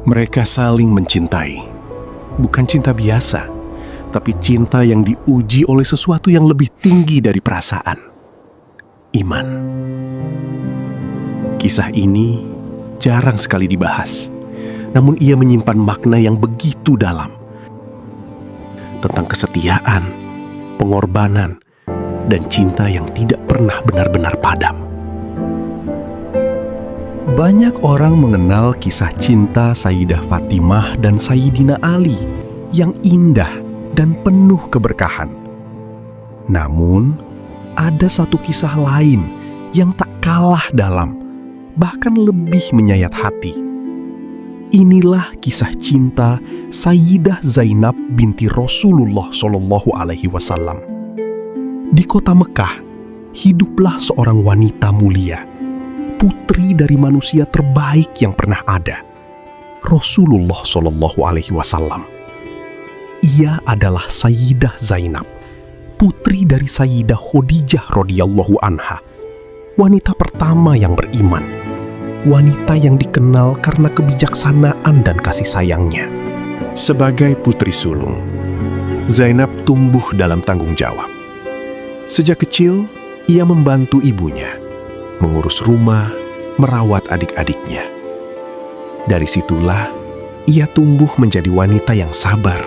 Mereka saling mencintai. Bukan cinta biasa, tapi cinta yang diuji oleh sesuatu yang lebih tinggi dari perasaan. Iman. Kisah ini jarang sekali dibahas, namun ia menyimpan makna yang begitu dalam. Tentang kesetiaan, pengorbanan, dan cinta yang tidak pernah benar-benar padam. Banyak orang mengenal kisah cinta Sayyidah Fatimah dan Sayyidina Ali yang indah dan penuh keberkahan. Namun, ada satu kisah lain yang tak kalah dalam, bahkan lebih menyayat hati. Inilah kisah cinta Sayyidah Zainab binti Rasulullah SAW. Di kota Mekah, hiduplah seorang wanita mulia, putri dari manusia terbaik yang pernah ada, Rasulullah SAW. Ia adalah Sayyidah Zainab, putri dari Sayyidah Khadijah radhiyallahu anha, wanita pertama yang beriman, wanita yang dikenal karena kebijaksanaan dan kasih sayangnya. Sebagai putri sulung, Zainab tumbuh dalam tanggung jawab. Sejak kecil, ia membantu ibunya mengurus rumah, merawat adik-adiknya. Dari situlah ia tumbuh menjadi wanita yang sabar,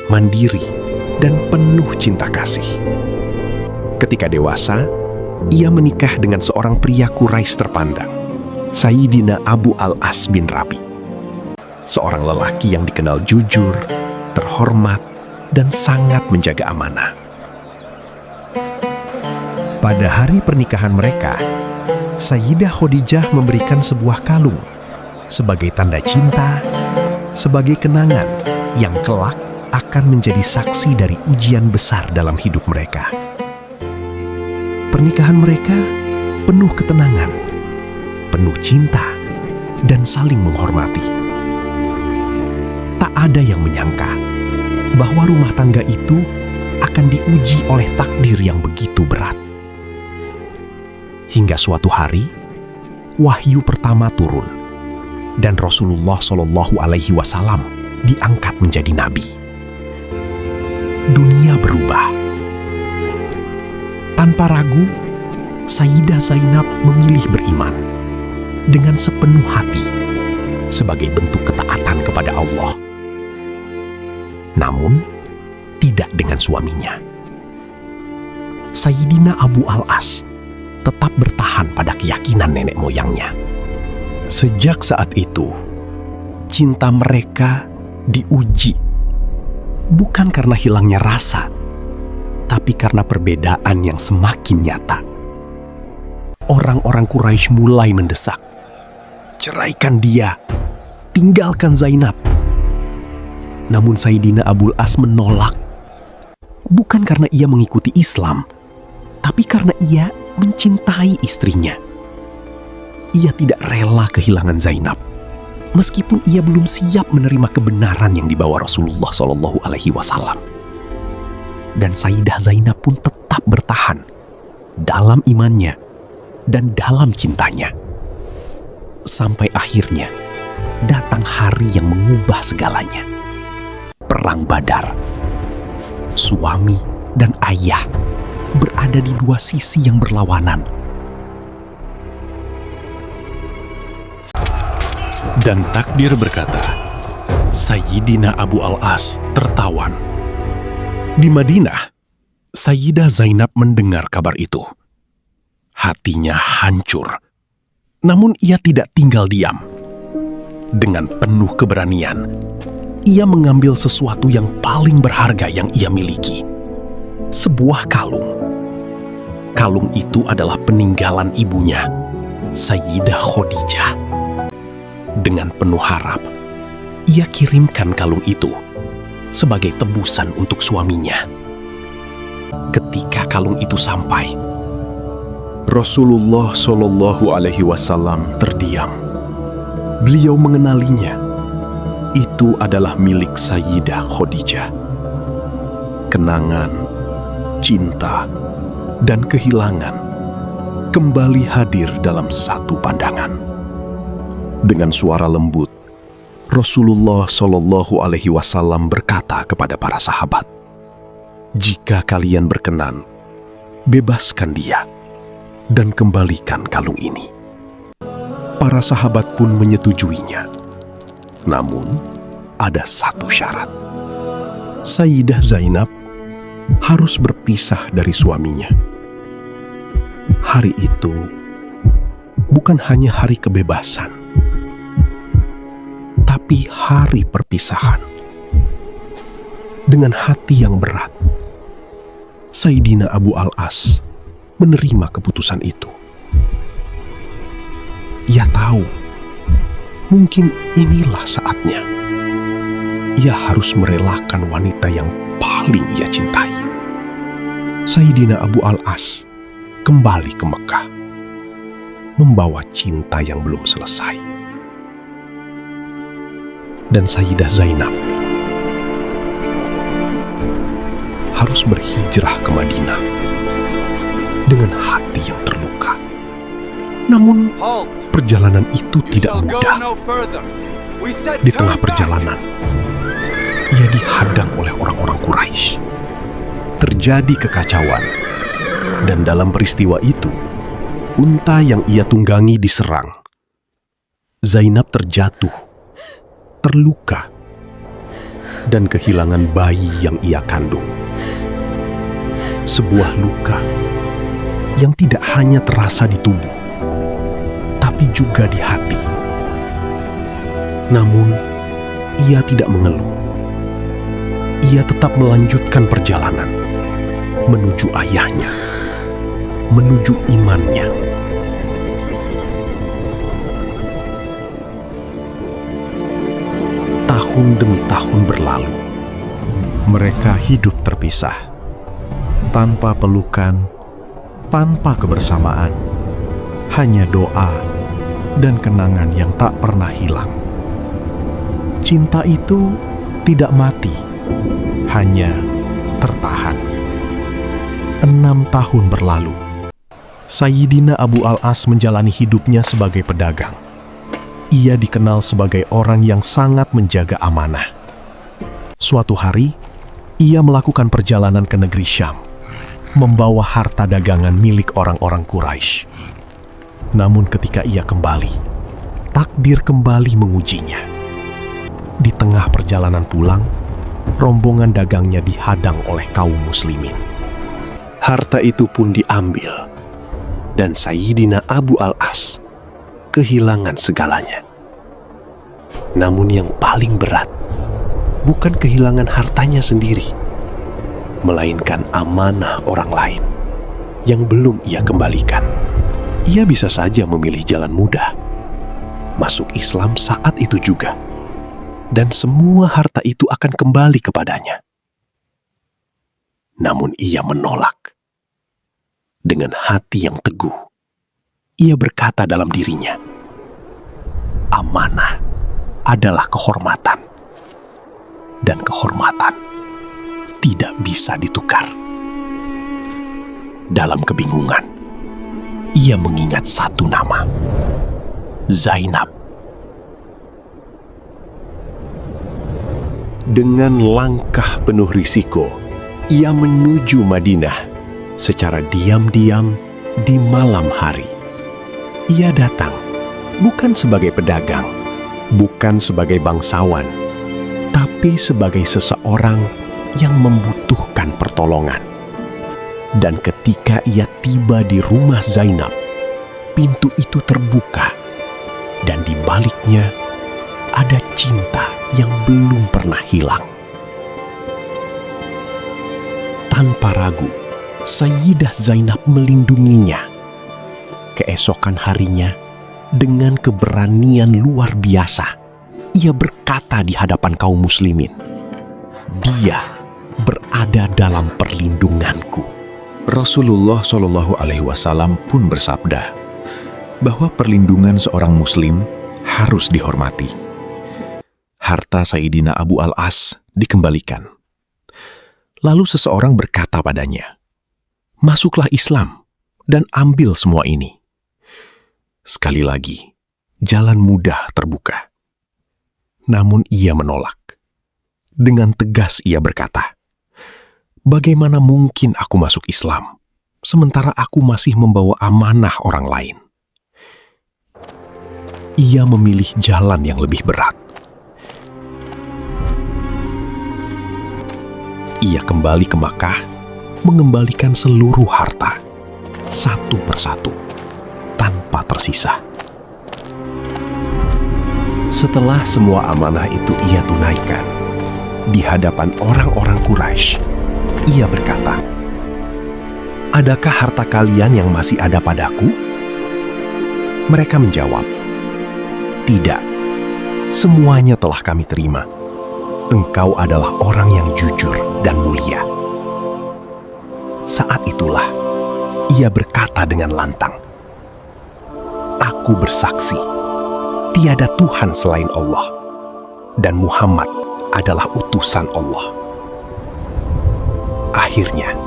mandiri, dan penuh cinta kasih. Ketika dewasa, ia menikah dengan seorang pria Quraisy terpandang, Sayyidina Abu Al-As bin Rabi. Seorang lelaki yang dikenal jujur, terhormat, dan sangat menjaga amanah. Pada hari pernikahan mereka, Sayyidah Khadijah memberikan sebuah kalung sebagai tanda cinta, sebagai kenangan yang kelak akan menjadi saksi dari ujian besar dalam hidup mereka. Pernikahan mereka penuh ketenangan, penuh cinta, dan saling menghormati. Tak ada yang menyangka bahwa rumah tangga itu akan diuji oleh takdir yang begitu berat. Hingga suatu hari, wahyu pertama turun, dan Rasulullah SAW diangkat menjadi nabi. Dunia berubah. Tanpa ragu, Sayyidah Zainab memilih beriman dengan sepenuh hati sebagai bentuk ketaatan kepada Allah. Namun, tidak dengan suaminya. Sayyidina Abu Al-As tetap bertahan pada keyakinan nenek moyangnya. Sejak saat itu, cinta mereka diuji, bukan karena hilangnya rasa, tapi karena perbedaan yang semakin nyata. Orang-orang Quraisy mulai mendesak, ceraikan dia, tinggalkan Zainab. Namun Sayyidina Abu Al-As menolak, bukan karena ia mengikuti Islam, tapi karena ia mencintai istrinya. Ia tidak rela kehilangan Zainab, meskipun ia belum siap menerima kebenaran yang dibawa Rasulullah SAW. Dan Sayyidah Zainab pun tetap bertahan dalam imannya dan dalam cintanya. Sampai akhirnya datang hari yang mengubah segalanya. Perang Badar. Suami dan ayah berada di dua sisi yang berlawanan. Dan takdir berkata, Sayyidina Abu Al-As tertawan. Di Madinah, Sayyidah Zainab mendengar kabar itu. Hatinya hancur. Namun ia tidak tinggal diam. Dengan penuh keberanian, ia mengambil sesuatu yang paling berharga yang ia miliki. Sebuah kalung. Kalung itu adalah peninggalan ibunya, Sayyidah Khadijah. Dengan penuh harap, ia kirimkan kalung itu sebagai tebusan untuk suaminya. Ketika kalung itu sampai, Rasulullah SAW terdiam. Beliau mengenalinya. Itu adalah milik Sayyidah Khadijah. Kenangan, cinta, dan kehilangan kembali hadir dalam satu pandangan. Dengan suara lembut, Rasulullah Shallallahu Alaihi Wasallam berkata kepada para sahabat, "Jika kalian berkenan, bebaskan dia dan kembalikan kalung ini." Para sahabat pun menyetujuinya. Namun, ada satu syarat. Sayyidah Zainab harus berpisah dari suaminya. Hari itu bukan hanya hari kebebasan, tapi hari perpisahan. Dengan hati yang berat, Sayyidina Abu Al-As menerima keputusan itu. Ia tahu, mungkin inilah saatnya. Ia harus merelakan wanita yang paling ia cintai. Sayyidina Abu Al-As kembali ke Mekah, membawa cinta yang belum selesai. Dan Sayyidah Zainab harus berhijrah ke Madinah dengan hati yang terluka. Namun, perjalanan itu tidak mudah. Di tengah perjalanan, ia dihadang oleh orang-orang Quraisy. Terjadi kekacauan, dan dalam peristiwa itu, unta yang ia tunggangi diserang. Zainab terjatuh, terluka, dan kehilangan bayi yang ia kandung. Sebuah luka yang tidak hanya terasa di tubuh, tapi juga di hati. Namun, ia tidak mengeluh. Ia tetap melanjutkan perjalanan menuju ayahnya, menuju imannya. Tahun demi tahun berlalu, mereka hidup terpisah, tanpa pelukan, tanpa kebersamaan, hanya doa dan kenangan yang tak pernah hilang. Cinta itu tidak mati, hanya tertahan. 6 tahun berlalu, Sayyidina Abu Al-As menjalani hidupnya sebagai pedagang. Ia dikenal sebagai orang yang sangat menjaga amanah. Suatu hari, ia melakukan perjalanan ke negeri Syam, membawa harta dagangan milik orang-orang Quraisy. Namun ketika ia kembali, takdir kembali mengujinya. Di tengah perjalanan pulang, rombongan dagangnya dihadang oleh kaum muslimin. Harta itu pun diambil, dan Sayyidina Abu Al-As kehilangan segalanya. Namun yang paling berat, bukan kehilangan hartanya sendiri, melainkan amanah orang lain yang belum ia kembalikan. Ia bisa saja memilih jalan mudah, masuk Islam saat itu juga, dan semua harta itu akan kembali kepadanya. Namun ia menolak. Dengan hati yang teguh, ia berkata dalam dirinya, amanah adalah kehormatan, dan kehormatan tidak bisa ditukar. Dalam kebingungan, ia mengingat satu nama, Zainab. Dengan langkah penuh risiko, ia menuju Madinah secara diam-diam di malam hari. Ia datang bukan sebagai pedagang, bukan sebagai bangsawan, tapi sebagai seseorang yang membutuhkan pertolongan. Dan ketika ia tiba di rumah Zainab, pintu itu terbuka, dan di baliknya ada cinta yang belum pernah hilang. Tanpa ragu, Sayyidah Zainab melindunginya. Keesokan harinya, dengan keberanian luar biasa, ia berkata di hadapan kaum muslimin, "Dia berada dalam perlindunganku." Rasulullah Shallallahu Alaihi Wasallam pun bersabda bahwa perlindungan seorang muslim harus dihormati. Harta Sayyidina Abu Al-As dikembalikan. Lalu seseorang berkata padanya, "Masuklah Islam dan ambil semua ini." Sekali lagi, jalan mudah terbuka. Namun ia menolak. Dengan tegas ia berkata, "Bagaimana mungkin aku masuk Islam, sementara aku masih membawa amanah orang lain?" Ia memilih jalan yang lebih berat. Ia kembali ke Makkah, mengembalikan seluruh harta, satu persatu, tanpa tersisa. Setelah semua amanah itu ia tunaikan, di hadapan orang-orang Quraisy, ia berkata, "Adakah harta kalian yang masih ada padaku?" Mereka menjawab, "Tidak, semuanya telah kami terima. Engkau adalah orang yang jujur dan mulia." Saat itulah ia berkata dengan lantang, "Aku bersaksi, tiada Tuhan selain Allah, dan Muhammad adalah utusan Allah." Akhirnya,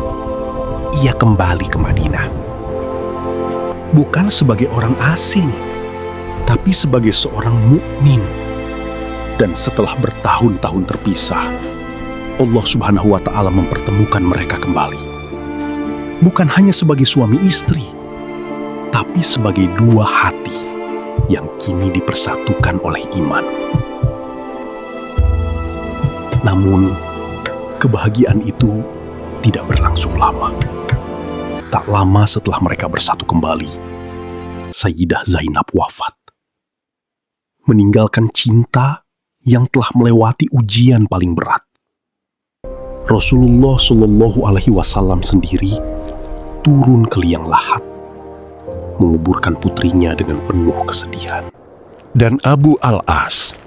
ia kembali ke Madinah. Bukan sebagai orang asing, tapi sebagai seorang mukmin. Dan setelah bertahun-tahun terpisah, Allah Subhanahu wa Ta'ala mempertemukan mereka kembali. Bukan hanya sebagai suami istri, tapi sebagai dua hati yang kini dipersatukan oleh iman. Namun, kebahagiaan itu tidak berlangsung lama. Tak lama setelah mereka bersatu kembali, Sayyidah Zainab wafat, meninggalkan cinta yang telah melewati ujian paling berat. Rasulullah Shallallahu Alaihi Wasallam sendiri turun ke liang lahat, menguburkan putrinya dengan penuh kesedihan. Dan Abu Al-As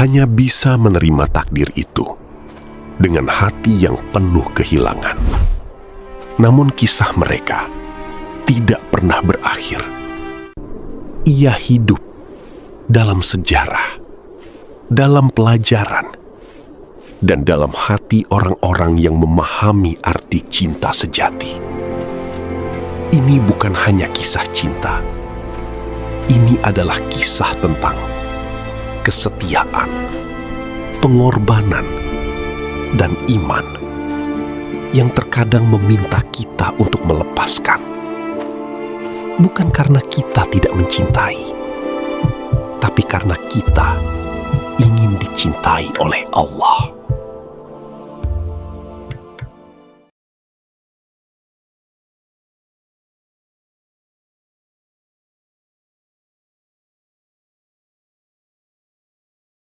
hanya bisa menerima takdir itu dengan hati yang penuh kehilangan. Namun kisah mereka tidak pernah berakhir. Ia hidup dalam sejarah, dalam pelajaran, dan dalam hati orang-orang yang memahami arti cinta sejati. Ini bukan hanya kisah cinta. Ini adalah kisah tentang kesetiaan, pengorbanan, dan iman yang terkadang meminta kita untuk melepaskan. Bukan karena kita tidak mencintai, tapi karena kita ingin dicintai oleh Allah.